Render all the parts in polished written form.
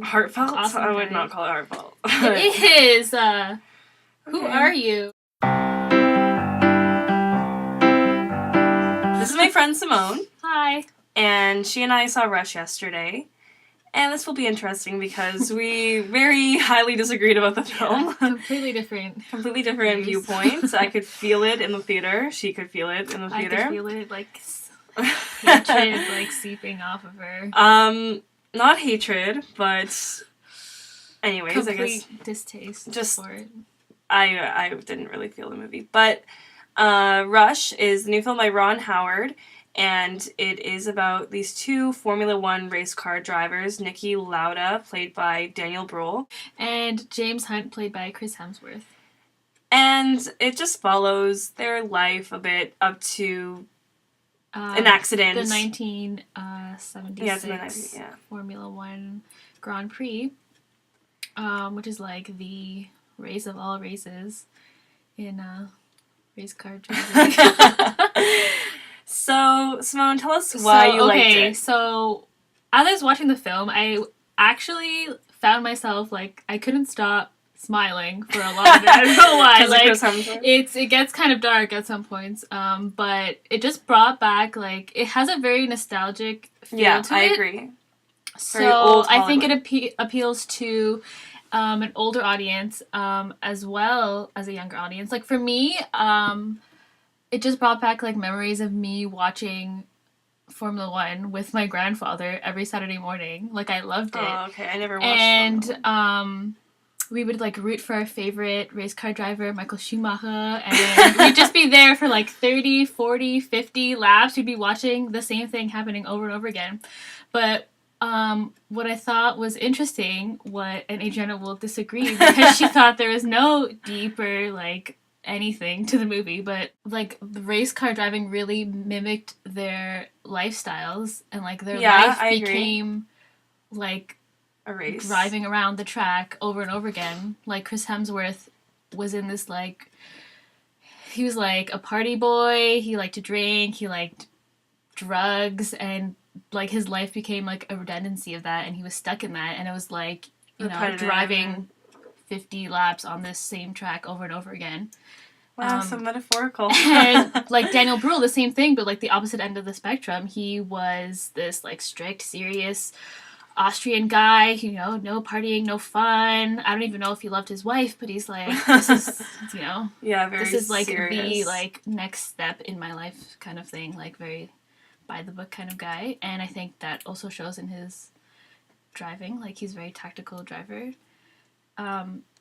Heartfelt? Awesome I would guy. not call it heartfelt. It is. Who Okay. are you? This is my friend Simone, Hi. and she and I saw Rush yesterday. And this will be interesting because we very highly disagreed about the film. Completely different. Completely different views. viewpoints. I could feel it in the theater. She could feel it in the theater. I could feel it, like, hatred, like, seeping off of her. Not hatred, but anyways, Complete I guess distaste just for it. I didn't really feel the movie. But Rush is the new film by Ron Howard, and it is about these two Formula One race car drivers, Niki Lauda, played by Daniel Bruhl, and James Hunt, played by Chris Hemsworth. And it just follows their life a bit up to an accident. The 1976 Formula One Grand Prix, which is like the race of all races in race car driving. So, Simone, tell us why you liked it. So, as I was watching the film, I actually found myself, like, I couldn't stop smiling for a lot of it. I don't know why. Like, it gets kind of dark at some points, but it just brought back, like, it has a very nostalgic feel to it. Yeah, I agree. So, I think it appeals to an older audience as well as a younger audience. Like, for me, it just brought back, like, memories of me watching Formula One with my grandfather every Saturday morning. Like, I loved it. Oh, okay. I never watched And we would, like, root for our favorite race car driver, Michael Schumacher, and we'd just be there for, like, 30, 40, 50 laps. We'd be watching the same thing happening over and over again. But what I thought was interesting, and Adriana will disagree, because she thought there was no deeper, like, anything to the movie, but, like, the race car driving really mimicked their lifestyles, and, like, their life became like a race, driving around the track over and over again. Like, Chris Hemsworth was in this, like, he was like a party boy, he liked to drink, he liked drugs, and, like, his life became, like, a redundancy of that, and he was stuck in that, and it was like, you know, driving 50 laps on this same track over and over again. Wow, so metaphorical. And, like, Daniel Bruhl, the same thing, but, like, the opposite end of the spectrum. He was this, like, strict, serious Austrian guy, you know, no partying, no fun. I don't even know if he loved his wife, but he's like, this is, you know, this is, like, serious. The, like, next step in my life kind of thing, like, very by-the-book kind of guy. And I think that also shows in his driving, like, he's a very tactical driver.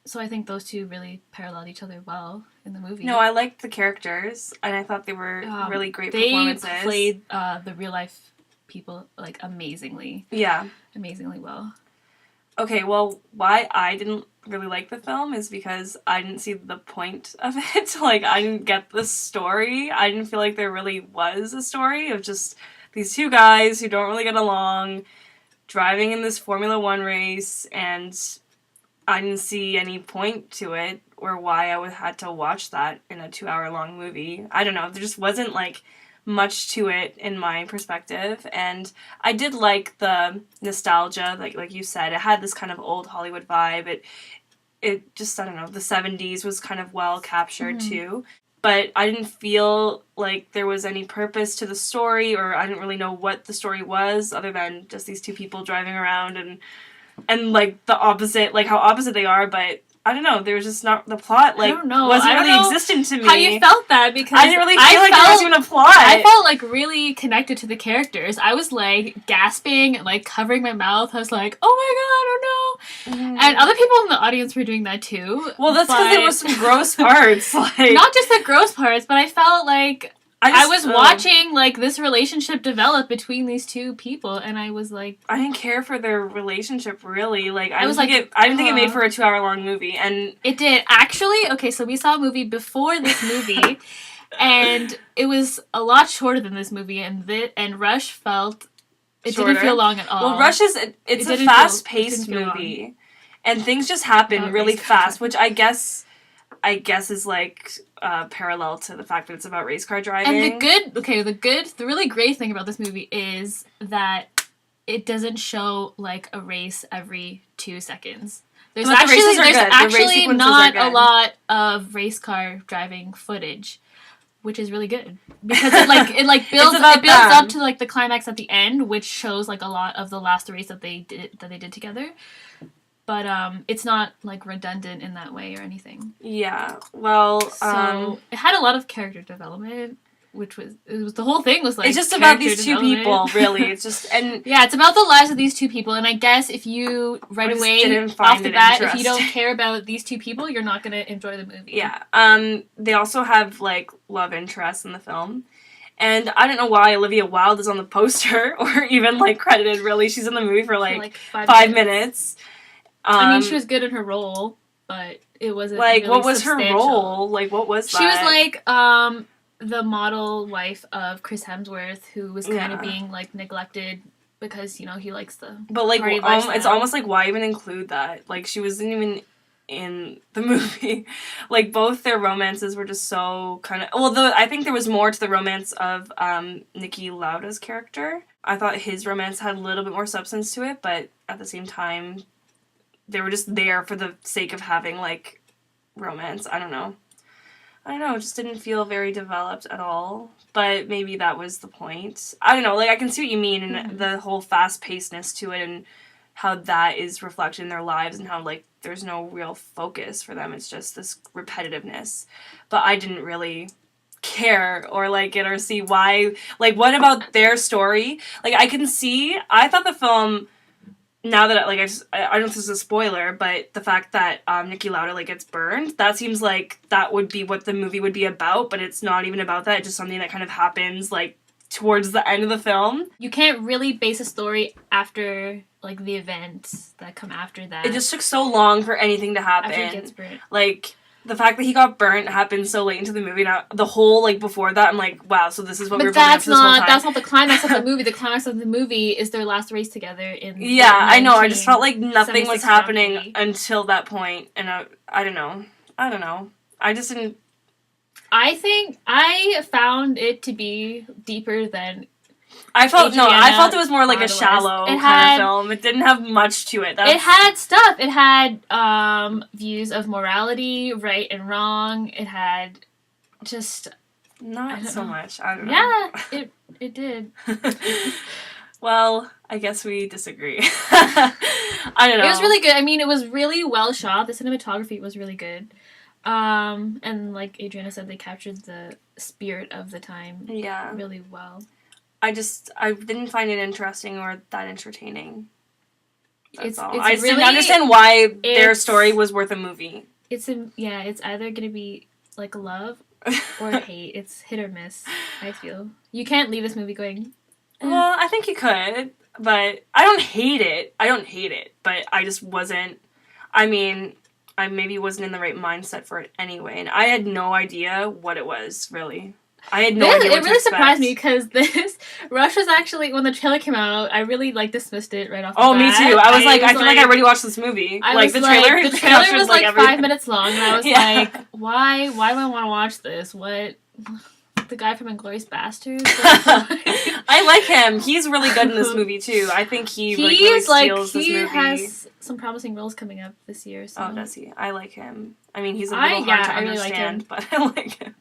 So I think those two really paralleled each other well in the movie. No, I liked the characters, and I thought they were really great performances. They played the real-life people, like, amazingly. Yeah. Amazingly well. Okay, well, why I didn't really like the film is because I didn't see the point of it. Like, I didn't get the story. I didn't feel like there really was a story of just these two guys who don't really get along, driving in this Formula One race, and I didn't see any point to it or why I would had to watch that in a 2-hour-long movie. I don't know. There just wasn't, like, much to it in my perspective. And I did like the nostalgia, like you said. It had this kind of old Hollywood vibe. It just, I don't know, the 70s was kind of well captured, too. But I didn't feel like there was any purpose to the story, or I didn't really know what the story was, other than just these two people driving around and like, the opposite, like, how opposite they are, but I don't know, there was just not, the plot, like, wasn't really existent to me. How you felt that, because I didn't really feel like there was even a plot. I felt, like, really connected to the characters. I was, like, gasping and, like, covering my mouth. I was like, oh my god, oh no. And other people in the audience were doing that too. Well, that's because there was some gross parts. Like, not just the gross parts, but I felt like I was watching, like, this relationship develop between these two people, and I was like, I didn't care for their relationship, really. Like, I didn't think it made for a 2-hour-long movie, and it did. Actually, okay, so we saw a movie before this movie, and it was a lot shorter than this movie, and Rush felt it didn't feel long at all. Well, Rush is it's a fast-paced movie, and things just happen really fast, which I guess is, like, parallel to the fact that it's about race car driving. And the really great thing about this movie is that it doesn't show like a race every 2 seconds. There's But the races are there's good. The race actually sequences not are a good. lot of race car driving footage, which is really good because it builds about up them. to like the climax at the end, which shows like a lot of the last race that they did together. But it's not like redundant in that way or anything. Yeah. Well, So it had a lot of character development, which was the whole thing was like it's just about these two development. people, really. It's just and yeah, it's about the lives of these two people, and I guess if you right away off the bat, if you don't care about these two people, you're not gonna enjoy the movie. Yeah. They also have like love interests in the film. And I don't know why Olivia Wilde is on the poster or even like credited really. She's in the movie for like 5 minutes. I mean, she was good in her role, but it wasn't like really what was her role? Like what was that? She was like the model wife of Chris Hemsworth, who was kind of being like neglected because he likes the but like party it's almost like why even include that? Like she wasn't even in the movie. Like both their romances were just so kind of I think there was more to the romance of Niki Lauda's character. I thought his romance had a little bit more substance to it, but at the same time they were just there for the sake of having like romance. I don't know, it just didn't feel very developed at all, but maybe that was the point. I don't know, like I can see what you mean, and the whole fast-pacedness to it and how that is reflected in their lives and how like there's no real focus for them. It's just this repetitiveness. But I didn't really care or like it or see why. Like, what about their story? Like, I thought the film, now that like I don't know if this is a spoiler, but the fact that Niki Lauda like gets burned, that seems like that would be what the movie would be about, but it's not even about that. It's just something that kind of happens like towards the end of the film. You can't really base a story after like the events that come after that. It just took so long for anything to happen. After he gets burnt. Like the fact that he got burnt happened so late into the movie. Now the whole like before that, I'm like, wow. So this is what we were building up to this whole time. That's not the climax of the movie. The climax of the movie is their last race together in. Yeah, I know. I just felt like nothing was happening until that point, and I don't know. I just didn't. I think I found it to be deeper than. I felt it was more like a shallow kind of film. It didn't have much to it. It had stuff. It had views of morality, right and wrong. It had just not so much. I don't know. Yeah, it did. Well, I guess we disagree. I don't know. It was really good. I mean, it was really well shot. The cinematography was really good. And like Adriana said, they captured the spirit of the time really well. I didn't find it interesting or that entertaining. That's all. It's I just didn't understand why their story was worth a movie. It's either gonna be like love or hate. It's hit or miss, I feel. You can't leave this movie going. Well, I think you could, but I don't hate it, but I just wasn't. I mean, I maybe wasn't in the right mindset for it anyway, and I had no idea what it was, really. I had no idea what it really surprised me because Rush was actually, when the trailer came out, I really dismissed it right off the bat. Me too. I was like, I feel like I already watched this movie. The trailer was like 5 minutes long, and I was like, why do I want to watch this? What? The guy from Inglourious Basterds? I like him. He's really good in this movie too. I think he really steals this movie. He has some promising roles coming up this year. So. Oh, does he? I like him. I mean, he's a little hard to understand, but I like him.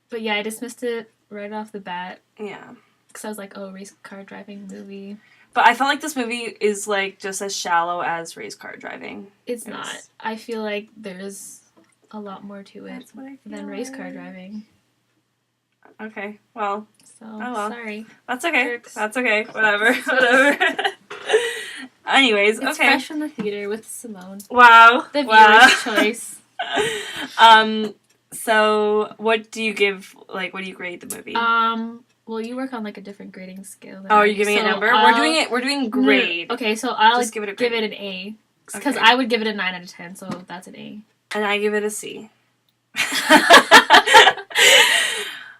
But yeah, I dismissed it right off the bat. Yeah. Because I was like, oh, race car driving movie. But I felt like this movie is like just as shallow as race car driving. It's not. I feel like there's a lot more to it than race car driving. Okay, well. Sorry. That's okay. Jerks. That's okay. Whatever. Anyways, it's okay. Fresh from the theater with Simone. Wow. The viewer's choice. So what do you grade the movie? Well, you work on a different grading scale. Are you giving it a number? We're doing grade. Okay, so I'll just give it an A. Because I would give it a 9 out of 10, so that's an A. And I give it a C.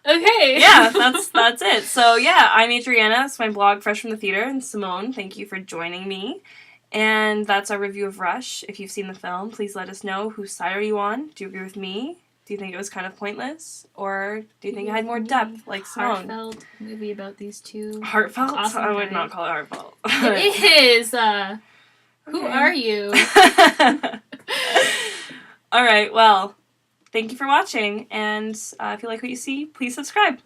Okay. Yeah, that's it. So yeah, I'm Adriana. It's my blog, Fresh from the Theater, and Simone, thank you for joining me. And that's our review of Rush. If you've seen the film, please let us know. Whose side are you on? Do you agree with me? Do you think it was kind of pointless? Or do you think it had more depth, like Simone? Heartfelt movie about these two. Heartfelt? Awesome I would guys. not call it heartfelt. It is. Who Okay. are you? Alright, well, thank you for watching, and if you like what you see, please subscribe.